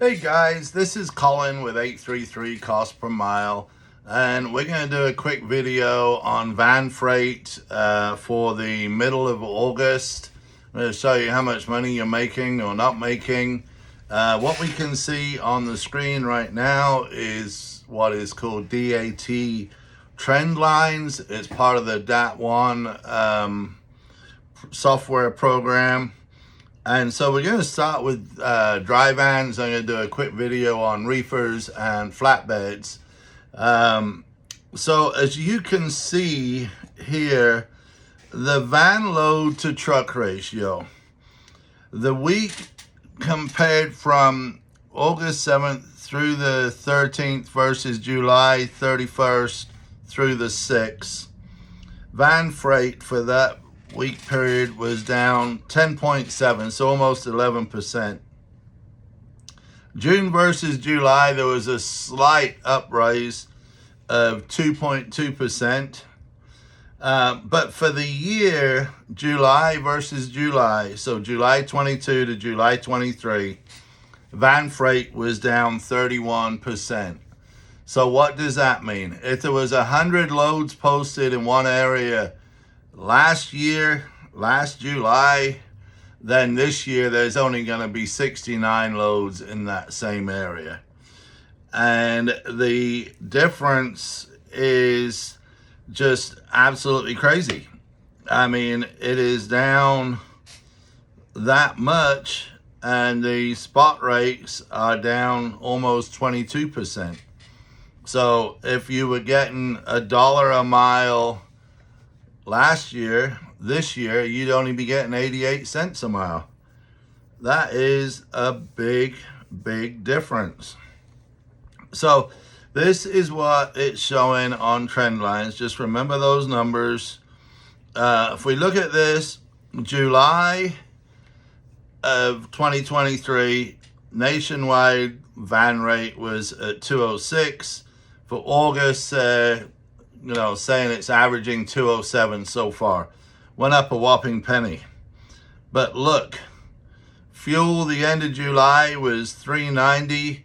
Hey guys, this is Colin with 833 Cost Per Mile, and we're going to do a quick video on van freight for the middle of August. I'm going to show you how much money you're making or not making. What we can see on the screen right now is what is called DAT trend lines. It's part of the DAT1 software program. And so we're going to start with dry vans. I'm going to do a quick video on reefers and flatbeds. So as you can see here, the van load to truck ratio, the week compared from August 7th through the 13th versus July 31st through the 6th, van freight for that week period was down 10.7, so almost 11%. June versus July, there was a slight uprise of 2.2%. But for the year, July versus July, so July 22 to July 23, van freight was down 31%. So what does that mean? If there was 100 loads posted in one area last July, then this year there's only going to be 69 loads in that same area. And the difference is just absolutely crazy. I mean, it is down that much, and the spot rates are down almost 22%. So if you were getting $1 a mile last year, this year, you'd only be getting 88 cents a mile. That is a big, big difference. So this is what it's showing on trend lines. Just remember those numbers. If we look at this, July of 2023, nationwide van rate was at 206. For August, saying it's averaging 207 so far. Went up a whopping penny. But look, fuel the end of July was $3.90.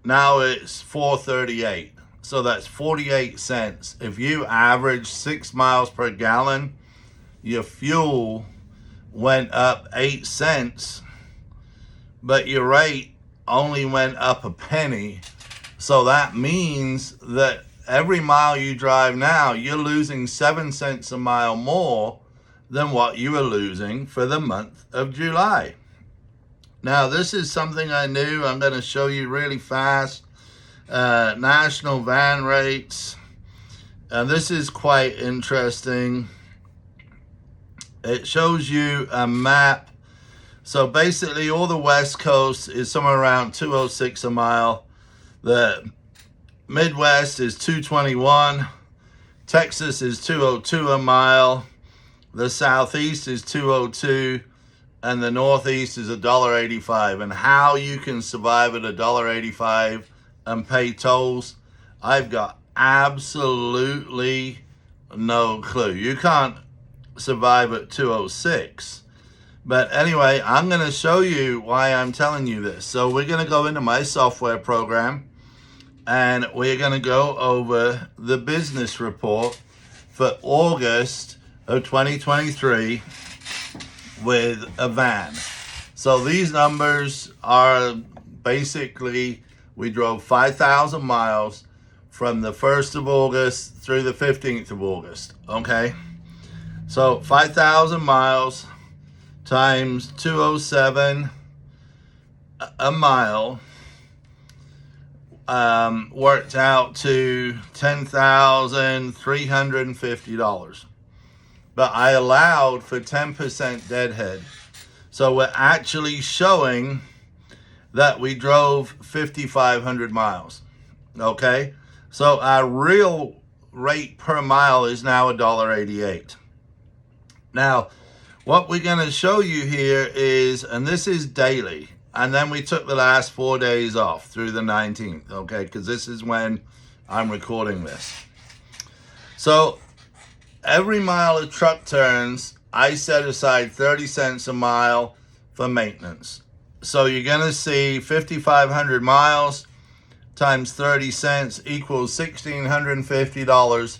Now it's $4.38. So that's 48 cents. If you average 6 miles per gallon, your fuel went up 8 cents, but your rate only went up a penny. So that means that every mile you drive now, you're losing 7 cents a mile more than what you were losing for the month of July. Now, this is something I knew. I'm going to show you really fast. National van rates. And this is quite interesting. It shows you a map. So basically, all the West Coast is somewhere around 206 a mile. The Midwest is 221, Texas is 202 a mile, the Southeast is 202, and the Northeast is $1.85. And how you can survive at $1.85 and pay tolls, I've got absolutely no clue. You can't survive at 206. But anyway, I'm going to show you why I'm telling you this. So we're going to go into my software program, and we're going to go over the business report for August of 2023 with a van. So these numbers are basically, we drove 5,000 miles from the 1st of August through the 15th of August, okay? So 5,000 miles times 207 a mile worked out to $10,350. But I allowed for 10% deadhead. So we're actually showing that we drove 5,500 miles. Okay? So our real rate per mile is now $1.88. Now, what we're going to show you here is, and this is daily, and then we took the last 4 days off through the 19th, okay, because this is when I'm recording this. So every mile of truck turns, I set aside 30 cents a mile for maintenance. So you're going to see 5,500 miles times 30 cents equals $1,650.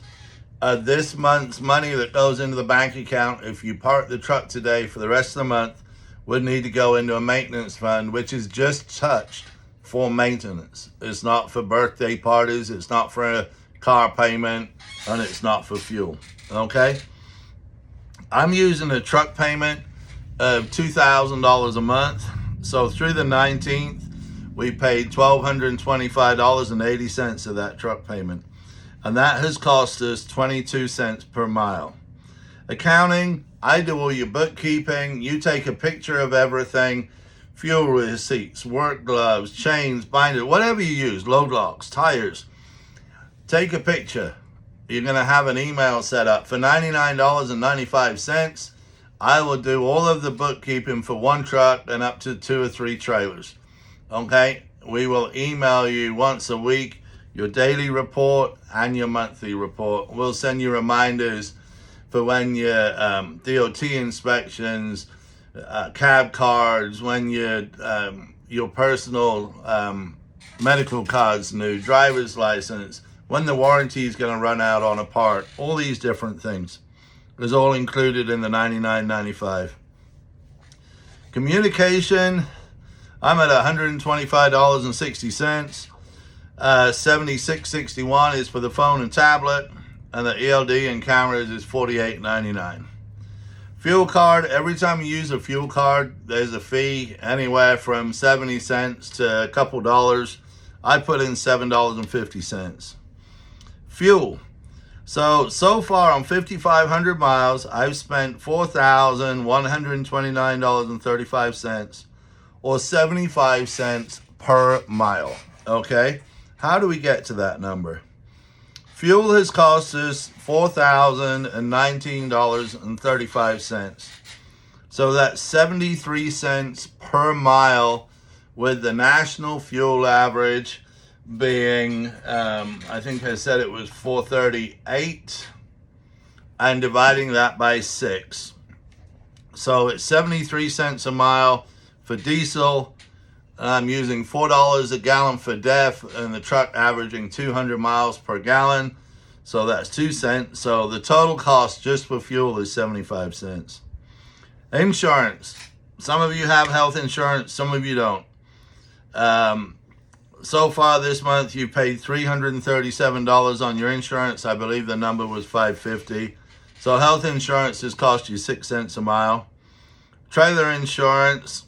This month's money that goes into the bank account, if you park the truck today for the rest of the month, would need to go into a maintenance fund, which is just touched for maintenance. It's not for birthday parties, it's not for a car payment, and it's not for fuel. Okay? I'm using a truck payment of $2,000 a month. So through the 19th, we paid $1,225.80 of that truck payment. And that has cost us 22 cents per mile. Accounting, I do all your bookkeeping. You take a picture of everything. Fuel receipts, work gloves, chains, binders, whatever you use, load locks, tires. Take a picture. You're going to have an email set up for $99.95. I will do all of the bookkeeping for one truck and up to 2 or 3 trailers. Okay? We will email you once a week your daily report and your monthly report. We'll send you reminders for when your DOT inspections, cab cards, when your personal medical cards new, driver's license, when the warranty is going to run out on a part, all these different things. Is all included in the $99.95. Communication, I'm at $125.60. $76.61 is for the phone and tablet, and the ELD and cameras is $48.99. Fuel card, every time you use a fuel card, there's a fee anywhere from 70 cents to a couple dollars. I put in $7.50. Fuel. So far on 5,500 miles, I've spent $4,129.35, or 75 cents per mile. Okay? How do we get to that number? Fuel has cost us $4,019.35. So that's 73 cents per mile, with the national fuel average being, I think I said it was $4.38, and dividing that by 6. So it's 73 cents a mile for diesel. I'm using $4 a gallon for DEF, and the truck averaging 200 miles per gallon. So that's 2 cents. So the total cost just for fuel is 75 cents. Insurance. Some of you have health insurance, some of you don't. So far this month, you paid $337 on your insurance. I believe the number was $550. So health insurance has cost you 6 cents a mile. Trailer insurance,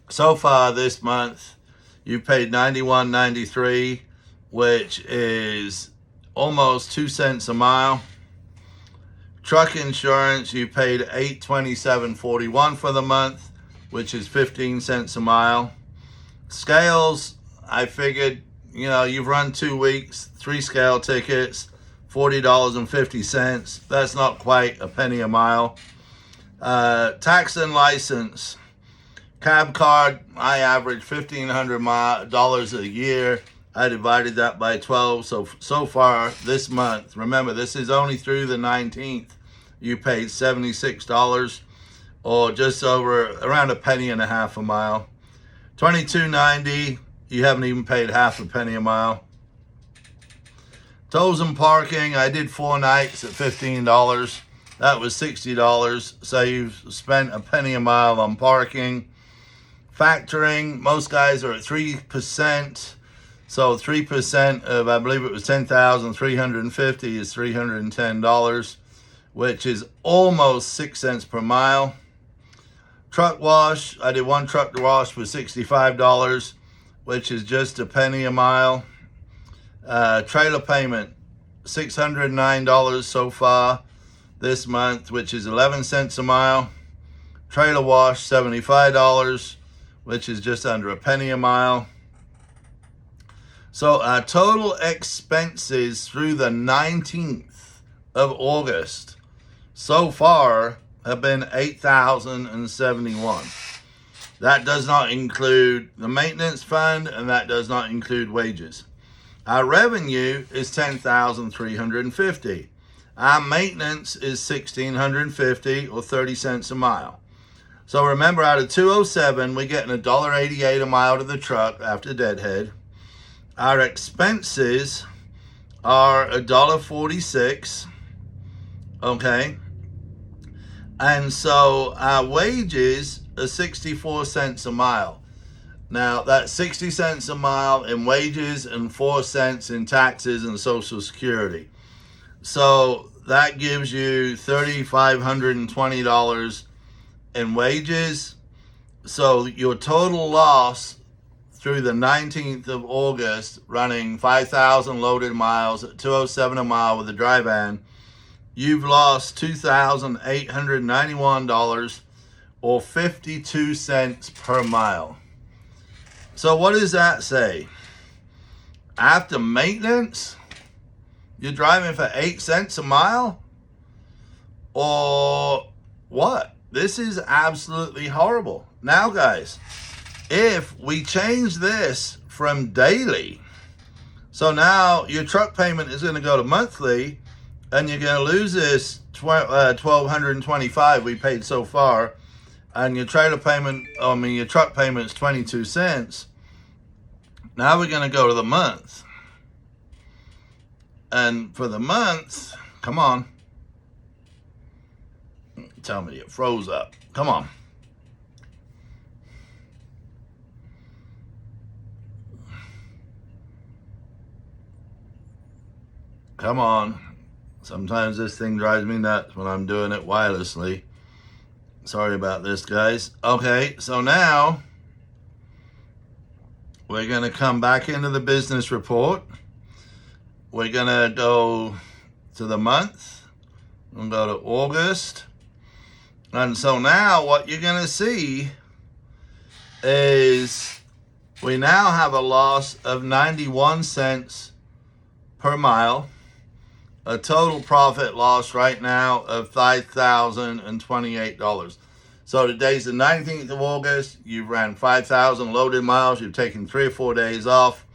so far this month, you paid $91.93, which is almost 2 cents a mile. Truck insurance, you paid $827.41 for the month, which is 15 cents a mile. Scales, I figured, you've run 2 weeks, 3 scale tickets, $40.50. That's not quite a penny a mile. Tax and license. Cab card, I average $1,500 a year. I divided that by 12. So far this month, remember, this is only through the 19th, you paid $76, or just around a penny and a half a mile. $22.90, you haven't even paid half a penny a mile. Tolls and parking, I did 4 nights at $15. That was $60. So you've spent a penny a mile on parking. Factoring, most guys are at 3%. So 3% of, I believe it was $10,350 is $310, which is almost 6 cents per mile. Truck wash, I did 1 truck wash for $65, which is just a penny a mile. Trailer payment, $609 so far this month, which is 11 cents a mile. Trailer wash, $75, which is just under a penny a mile. So our total expenses through the 19th of August so far have been $8,071. That does not include the maintenance fund, and that does not include wages. Our revenue is $10,350. Our maintenance is $1,650, or 30 cents a mile. So remember, out of 207, we're getting $1.88 a mile to the truck after deadhead. Our expenses are $1.46. Okay. And so our wages are 64 cents a mile. Now that's 60 cents a mile in wages and 4 cents in taxes and Social Security. So that gives you $3,520 in wages. So your total loss through the 19th of August, running 5,000 loaded miles at 207 a mile with a dry van, you've lost $2,891 or 52 cents per mile. So what does that say? After maintenance, you're driving for 8 cents a mile? Or what? This is absolutely horrible. Now, guys, if we change this from daily, so now your truck payment is going to go to monthly, and you're going to lose this $1,225 we paid so far, and your your truck payment is 22 cents. Now we're going to go to the month. And for the month, come on. Tell me it froze up. Come on. Come on. Sometimes this thing drives me nuts when I'm doing it wirelessly. Sorry about this, guys. Okay, so now we're going to come back into the business report. We're going to go to the month. We'll go to August. And so now what you're going to see is we now have a loss of 91 cents per mile. A total profit loss right now of $5,028. So today's the 19th of August. You've ran 5,000 loaded miles. You've taken 3 or 4 days off.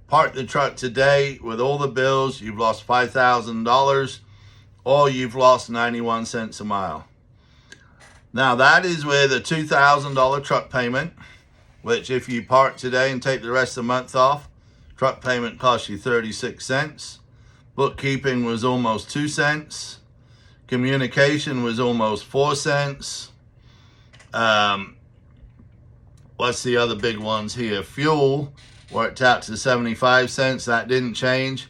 Parked the truck today with all the bills. You've lost $5,000, or you've lost 91 cents a mile. Now that is with a $2,000 truck payment, which if you park today and take the rest of the month off, truck payment costs you 36 cents. Bookkeeping was almost 2 cents. Communication was almost 4 cents. What's the other big ones here? Fuel worked out to 75 cents. That didn't change.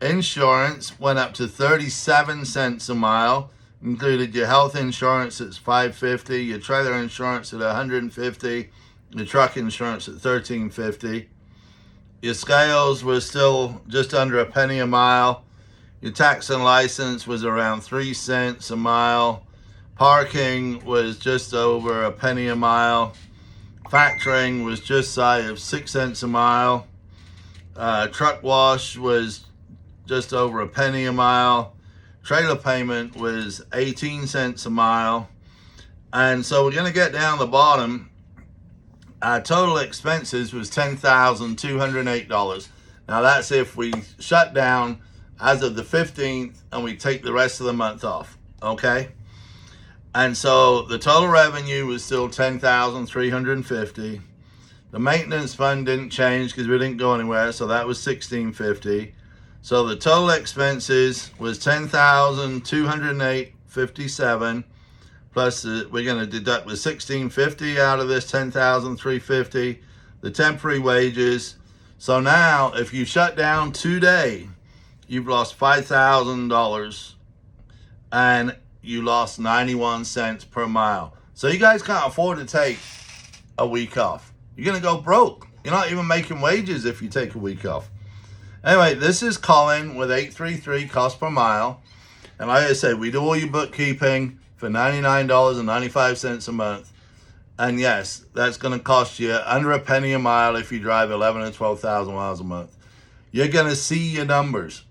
Insurance went up to 37 cents a mile. Included your health insurance at $5.50, your trailer insurance at $150, your truck insurance at $13.50. Your scales were still just under a penny a mile. Your tax and license was around 3 cents a mile. Parking was just over a penny a mile. Factoring was just shy of 6 cents a mile. Truck wash was just over a penny a mile. Trailer payment was 18 cents a mile. And so we're going to get down the bottom. Our total expenses was $10,208. Now that's if we shut down as of the 15th and we take the rest of the month off, okay? And so the total revenue was still $10,350. The maintenance fund didn't change because we didn't go anywhere, so that was $1,650. So the total expenses was $10,208.57. Plus, we're going to deduct the $1,650 out of this $10,350, the temporary wages. So now, if you shut down today, you've lost $5,000 and you lost 91 cents per mile. So you guys can't afford to take a week off. You're going to go broke. You're not even making wages if you take a week off. Anyway, this is Colin with 833 cost per mile. And like I said, we do all your bookkeeping for $99.95 a month. And yes, that's going to cost you under a penny a mile if you drive 11 or 12,000 miles a month. You're going to see your numbers.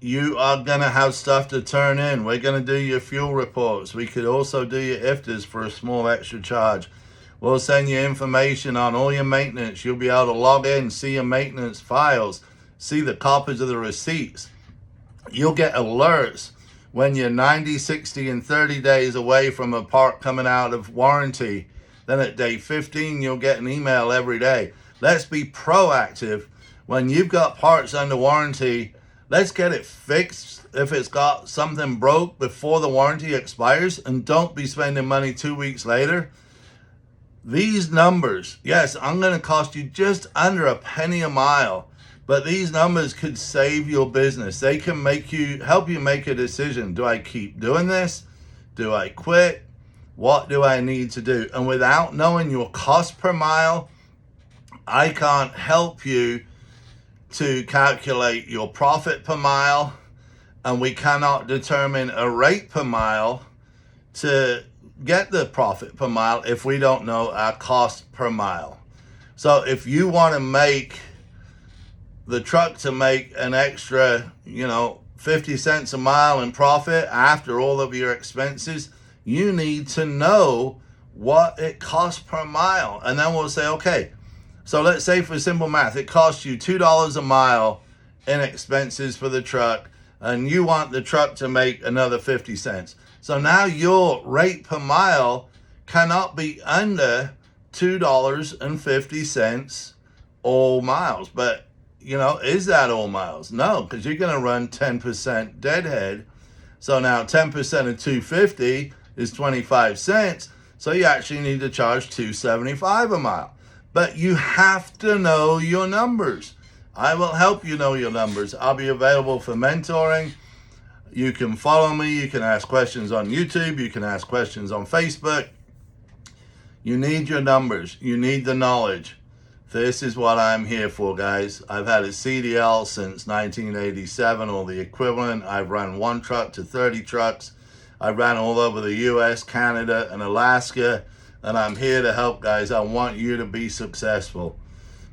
You are going to have stuff to turn in. We're going to do your fuel reports. We could also do your IFTAs for a small extra charge. We'll send you information on all your maintenance. You'll be able to log in, see your maintenance files, see the copies of the receipts. You'll get alerts when you're 90, 60, and 30 days away from a part coming out of warranty. Then at day 15, you'll get an email every day. Let's be proactive. When you've got parts under warranty, let's get it fixed if it's got something broke before the warranty expires, and don't be spending money 2 weeks later. These numbers, yes, I'm going to cost you just under a penny a mile, but these numbers could save your business. They can help you make a decision. Do I keep doing this? Do I quit? What do I need to do? And without knowing your cost per mile, I can't help you to calculate your profit per mile, and we cannot determine a rate per mile to get the profit per mile if we don't know our cost per mile. So if you want to make the truck to make an extra, 50 cents a mile in profit after all of your expenses, you need to know what it costs per mile. And then we'll say, okay, so let's say for simple math, it costs you $2 a mile in expenses for the truck, and you want the truck to make another 50 cents. So now your rate per mile cannot be under $2.50 all miles. But, is that all miles? No, because you're going to run 10% deadhead. So now 10% of 250 is 25 cents. So you actually need to charge $2.75 a mile. But you have to know your numbers. I will help you know your numbers. I'll be available for mentoring. You can follow me. You can ask questions on YouTube. You can ask questions on Facebook. You need your numbers. You need the knowledge. This is what I'm here for, guys. I've had a CDL since 1987 or the equivalent. I've run one truck to 30 trucks. I've ran all over the US, Canada, and Alaska. And I'm here to help, guys. I want you to be successful.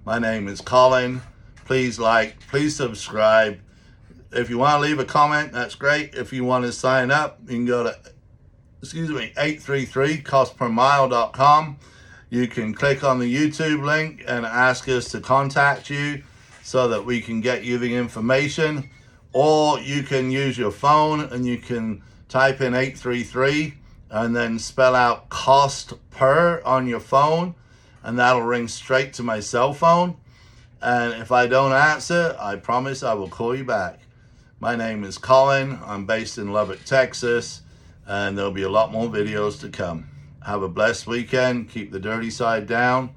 My name is Colin. Please like, please subscribe. If you want to leave a comment, that's great. If you want to sign up, you can go to, 833costpermile.com. You can click on the YouTube link and ask us to contact you so that we can get you the information. Or you can use your phone and you can type in 833 and then spell out cost per on your phone, and that'll ring straight to my cell phone. And if I don't answer, I promise I will call you back. My name is Colin. I'm based in Lubbock, Texas, and there'll be a lot more videos to come. Have a blessed weekend. Keep the dirty side down,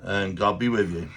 and God be with you.